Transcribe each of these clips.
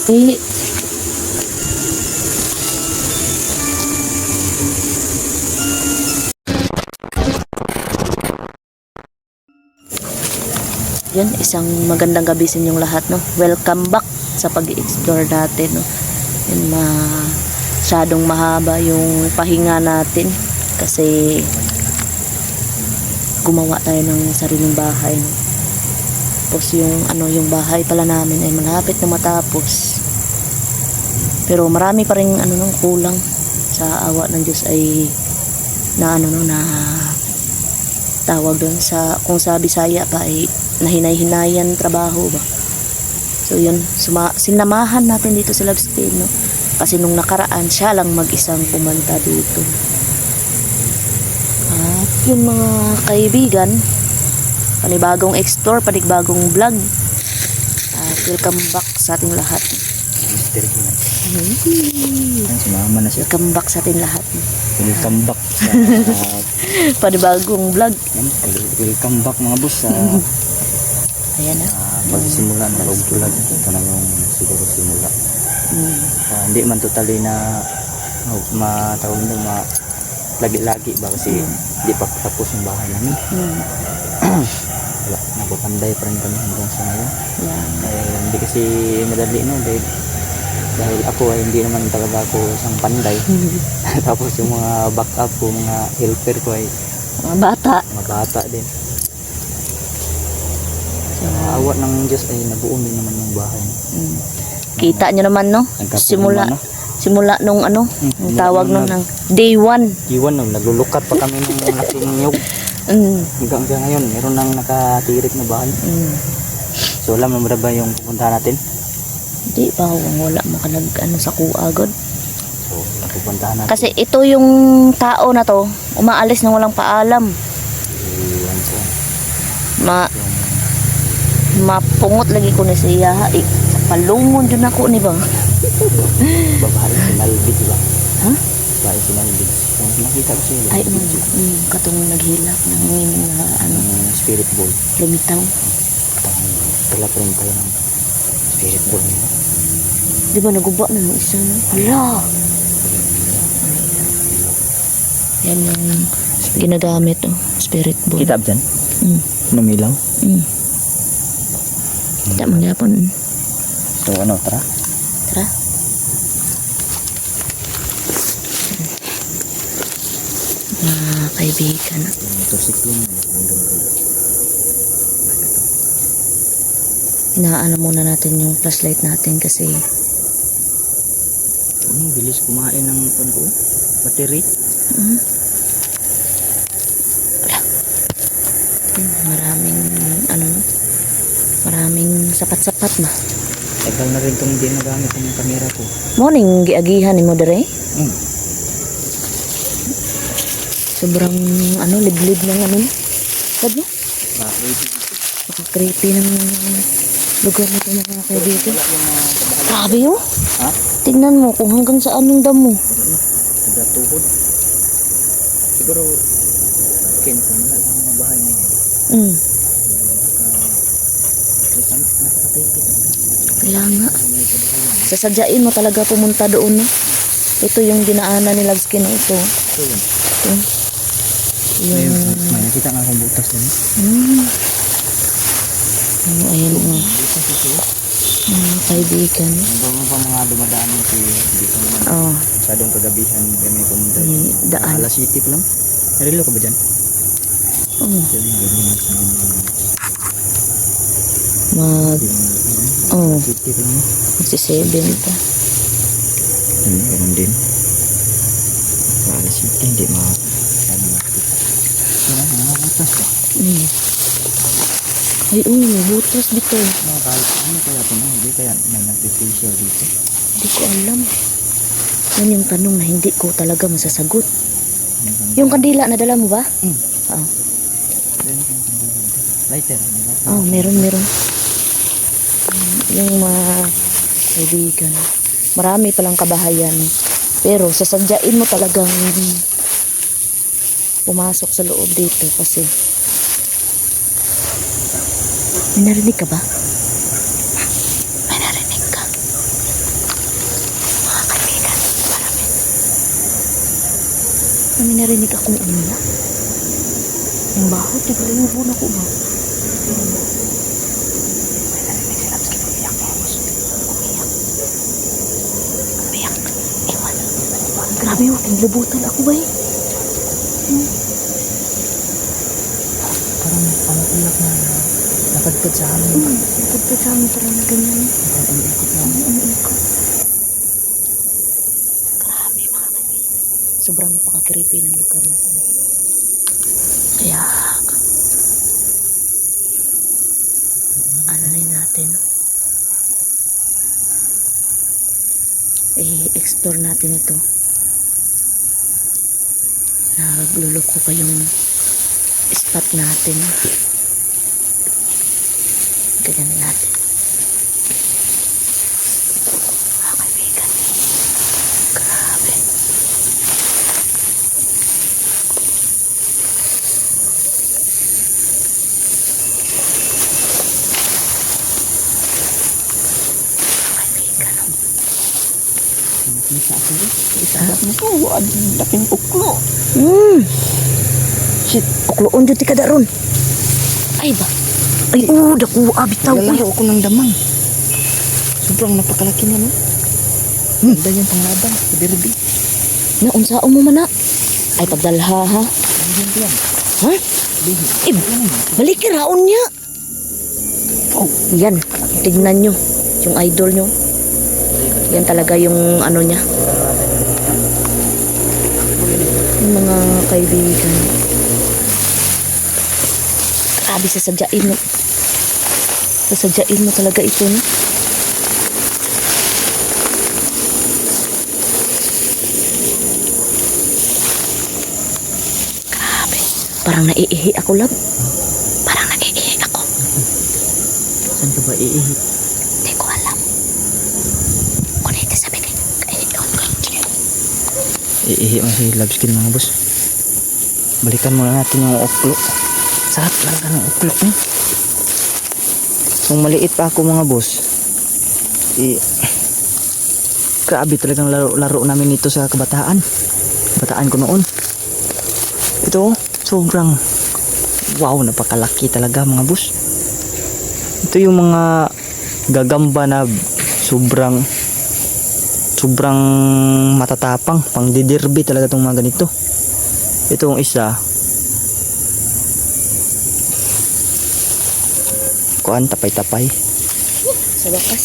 Eh, yan, isang magandang gabi sa inyong lahat, no? Welcome back sa pag-explore natin, no? Yan, masyadong mahaba yung pahinga natin kasi gumawa tayo ng sariling bahay, no? Tapos yung bahay pala namin ay malapit na matapos. Pero marami pa ring kulang. Sa awa ng Diyos ay na tawag doon sa, kung sa Bisaya pa ay nahinay-hinayan trabaho ba. So yun, sinamahan natin dito si Loveskill, no? Kasi nung nakaraan siya lang mag-isang pumunta dito. At yung mga kaibigan, panibagong explore, panibagong vlog. Welcome back sa ating lahat. Sumama na siya. Welcome back sa ating lahat. Welcome back sa Panibagong vlog. welcome back mga boss sa Ayan na. magsimula ng vlog. Ito na yung siguro simula. Hindi man totally na matawag na lagi-lagi ba kasi hindi pa tapos yung bahay namin. Wala, napapanday pa rin kami hanggang sa ngayon. Hindi kasi madali, no, dahil ako ay hindi naman talaga ako isang panday. Tapos yung mga backup ko, mga helper ko ay mga bata din. Sa awa ng Diyos ay nabuo din naman yung bahay. Kita nyo naman, no? Simula nung ang tawag nung ng day 1. Iwan nung naglulukat pa kami ng laking nyug. Hanggang sa ngayon, meron nang nakatirik na bahay. So alam mo ba yung pupunta natin? Hindi pa, wala makanag sa kuagod. So pupuntahan natin. Kasi ito yung tao na to, umaalis na walang paalam. Iwan ko. Mapungot lagi ko ni siya. Palungon dyan ako ni ba? Babae si Nalbid, diba? Ha? Babae si Nalbid. Yung nakita ko siya. Ay, katong naghilak ng spirit ball. lumitaw. Tala pa rin tayo ng spirit ball niya. Di ba naguba na yung isa, no? Hala! Yan yung ginagamit, oh. Spirit ball. Kita ba dyan? Numilaw? Kita mo gyapon. So tara? Tara. Mga kaibigan. Motorsiklo na. Inaano muna natin yung flashlight natin kasi Bilis kumain ng battery. maraming sapat-sapat na. Tagal na rin itong hindi nagamit yung camera ko. Morning, giagihan ni mo dere. Sobrang liblib ng sabi mo? Creepy ng lugar na ito mga kaibigan. Grabe yun. Ha? Tingnan mo kung hanggang saan yung damo. Nagatuhod. Siguro kin ko na yung mga bahay niya. Kaya nga. Sasadyain mo talaga pumunta doon, no? Ito yung dinaanan ni Loveskill na ito. Ito. May nakita nga akong butas din. Ayan o. Mga kaibigan. Hanggang pa mga dumadaan yung dito naman. Masyadong kagabihan kami pumunta. Daan. Alas City pa lang. Narilo ka ba dyan? City pa lang. Magsi-7 pa. Ganun din. Alas City hindi masyadong makikita. Mga butas ba? Ay, may butas dito. Ano kaya ito? Hindi kaya may nag-facial dito? Hindi ko alam. Yan yung tanong na hindi ko talaga masasagot. Yung kandila, nadala mo ba? Lighter. Meron. Yung mga kaibigan. Marami palang kabahayan. Pero sasadyain mo talagang pumasok sa loob dito kasi may narinig ka ba? May narinig ka? Kami narinig akong umiyak. Yung bahot, di ba yung na ko ba? Umiyak. Ewan. Grabe yung pinilabutan ako ba eh. Parang ang ulak na napadpad sa amin. Napagpad sa amin talaga ganyan. Ang ikot lang. Ang ikot. Grabe mga kaibigan. Sobrang napaka-creepy ng lugar na ito. Kaya ano na yun natin, i-explore natin ito. Nagluloko pa yung spot natin. Ganyan natin. Mga kaibigan. Grabe. Kaibigan. Isa ako rin. Isa ako. Laking uklo. Shit, ukloon dyan tika daron. Ay ba? Ay, daku, bitaw. Naglalaro ako ng damang. Sobrang napakalaki na, no? Ganda yung panglaban. Sa derby. Naunsao mo man na. Ay, pagdalha ha. Ganyan yan. Ha? Eh, balik raon niya. Oh. Yan, tignan nyo. Yung idol nyo. Yan talaga yung ano niya. Yung mga kaibigan. Grabe, sasadyain mo. Sasadyain mo talaga ito, no? Grabe. Parang naiihi ako, love. Parang naiihi ako. Saan ka ba iihi? Hindi ko alam. Kung ito sabi ko, Iihi mo si love skin, mga boss. Balikan muna natin yung uklo. Sarap talaga ng uklo, eh. Nung maliit pa ako, mga boss, grabe talagang laro namin ito sa kabataan. Kabataan ko noon. Ito, sobrang wow, napakalaki talaga, mga boss. Ito yung mga gagamba na sobrang matatapang, pang diderby talaga itong mga ganito. Itong isa, tapay-tapay. sa wakas.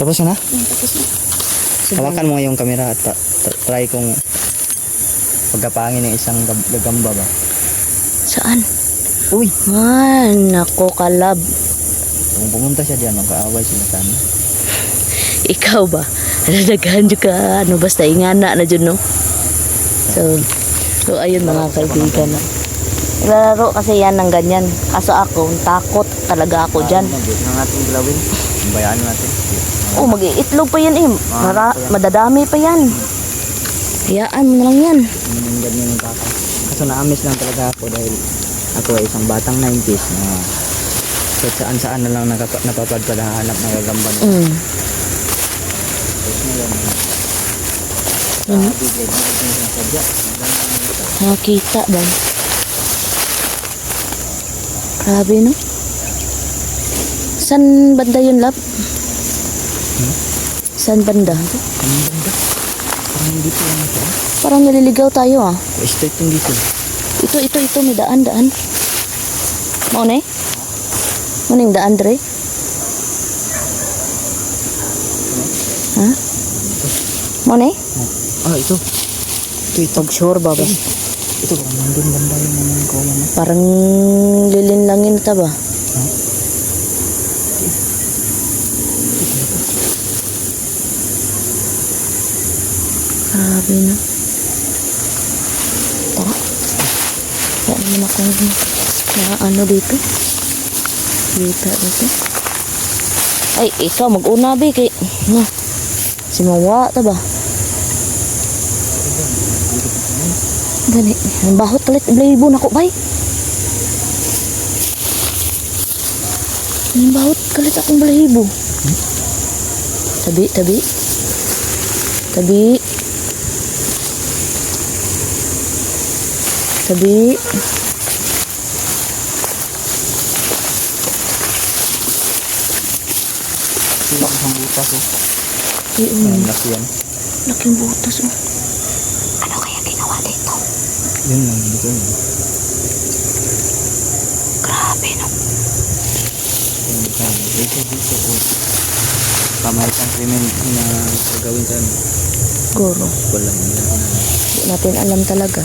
Tapos na? Tapos na. Hawakan mo yung camera at try kong pagkapangin ng isang gagamba ba. Saan? Uy! Man, nako kalab. Kung pumunta siya diyan, magkaaway sila sana. Ikaw ba? Naghan ka, ano, basta ingana na dyan, no? So ayun mga kaibigan. Laro kasi yan ng ganyan. Kaso ako, takot talaga ako dyan. Nang ating gilawin, bayaan natin. Oh, mag-iitlog pa yan eh. Madadami pa yan. Hayaan mo na lang yan. Ganyan yung tatay. Kaso na-miss lang talaga ako dahil ako ay isang batang 90s na kahit saan na lang napapadpad hanap ng gagamba na. Nakita ba? Grabe, no? San banda yun, lab? San banda? Anong ganda? Parang dito lang ito. Parang naliligaw tayo, ah. Straight yung dito. Ito, may daan. Mau na eh? Mau na yung daan, Dre? Ha? Mau na eh? Ah, ito. Pag sure ba ba? Ito ba? Nandun banda yung mga kuya mo. Parang lilinlangin ta ba? Grabe na. Tara. Kaya naman ako na ano dito. Dito. Ay, ikaw mag-una ba kay... No. Simawa ta ba? Gani. Ang bahot palit. Iblibo na ko, bay. Ang bahot kalit akong balahibo. Tabi. Sabi, Ito yung isang butas oh. yun, Laki yan. laking butas oh. Ano kaya ginawa dito? Yun lang, dito yun. Grabe no. Dito oh. Pamahitan krimen na gagawin sa ano. Siguro. Walang yan. Hindi natin alam talaga.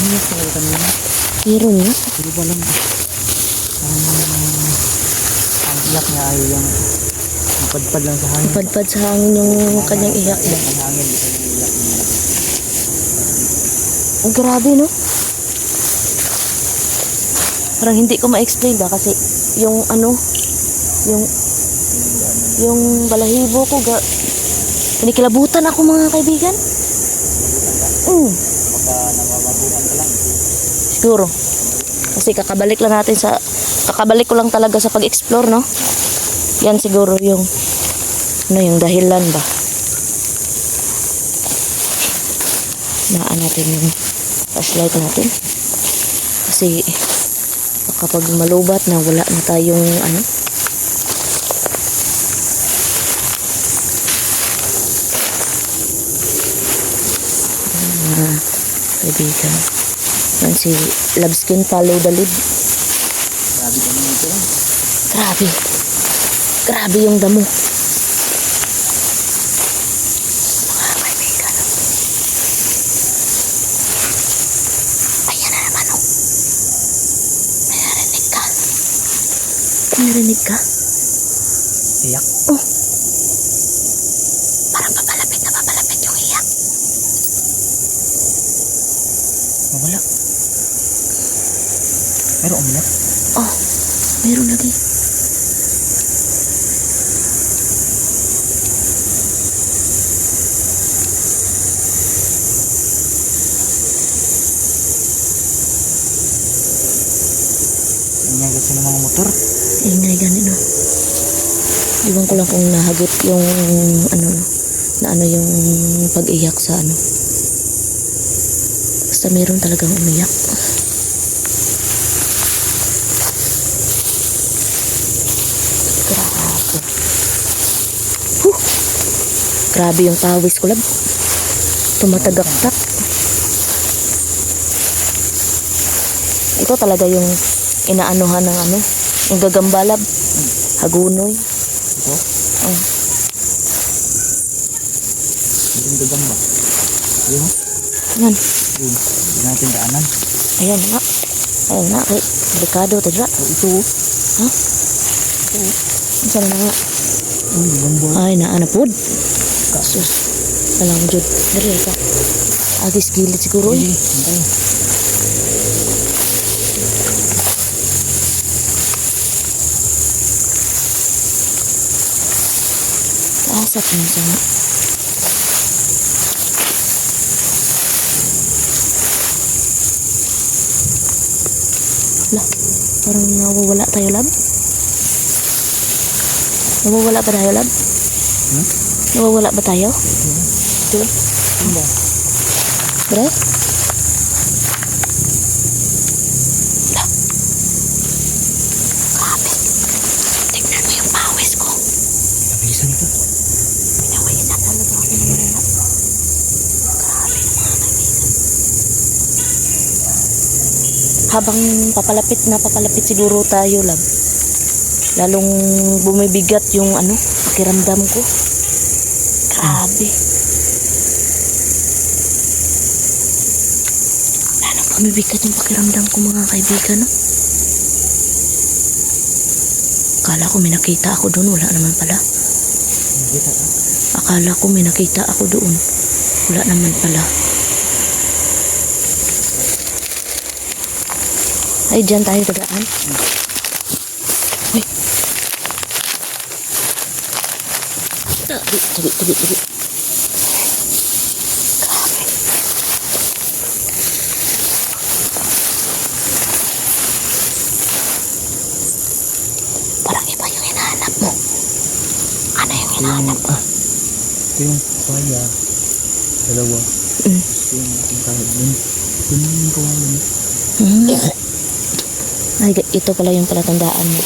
Ano talaga kanina? Meron na. Pero ba lang ang iyak niya ay yung mapadpad lang sa hangin. Padpad sa hangin yung kanyang iyak niya. Ang hangin, dito yung iyak niya. Ang grabe no. Parang hindi ko ma-explain ba kasi yung ano, yung balahibo ko pinikilabutan ako mga kaibigan. Baka namamabuhan ka lang. Siguro. Kasi kakabalik ko lang talaga sa pag-explore, no? Yan siguro yung yung dahilan ba? Naan natin yung flashlight natin. Kasi kapag malubat na wala na tayong kaibigan. Yan si Love Skin Follow the Lead. Grabe ka naman ito. Grabe. Grabe yung damo. Mga kaibigan. Ayan na naman oh. May narinig ka. May narinig ka? Iyak. Oh. Parang papalapit na papalapit yung iyak. Wala. Pero umiyak. Oh. Meron lagi. Ingay kasi ng mga motor. Ingay ganun no. Iwan ko lang kung nahagot yung yung pag-iyak sa basta meron talagang umiyak. Grabe. Grabe yung pawis ko, lab. Tumatagaktak. Ito talaga yung inaanuhan ng yung gagambalab. Hagunoy. Ito? Oh. Yung gagamba. Yun. Yan. Yun. Hindi natin daanan. Ayan nga. Ayan nga. Kay delikado. Tadra. Oh, ito oh. Ha? Saan na nga? Oh, gagamba. Ay, naanapod. Sus. Alam mo, Jod. Dari ka. Agis gilid siguro eh. Hintay. Asap na siya nga. Lah, parang nawawala tayo, lab. Nawawala ba tayo, lab? Nawawala ba tayo? Ito. Hindi. Bre? Lah. Grabe. Tignan mo yung pawis ko. Nabisan ka. Pinawisan talaga ako ng mga grabe yung mga kaibigan. Habang papalapit siguro tayo, lab, lalong bumibigat yung pakiramdam ko. Grabe. Lalong bumibigat yung pakiramdam ko, mga kaibigan, no? Akala ko may nakita ako doon, wala naman pala. Nakita ka. Akala ko may nakita ako doon. Wala naman pala. Ay, dyan tayo dadaan. Uy. Tabi. Grabe. Parang iba yung hinahanap mo. Ano yung hinahanap mo? Ito yung paya. Dalawa. Yung malaking kahoy dun. Yun yung kawalan. Ay, ito pala yung palatandaan mo.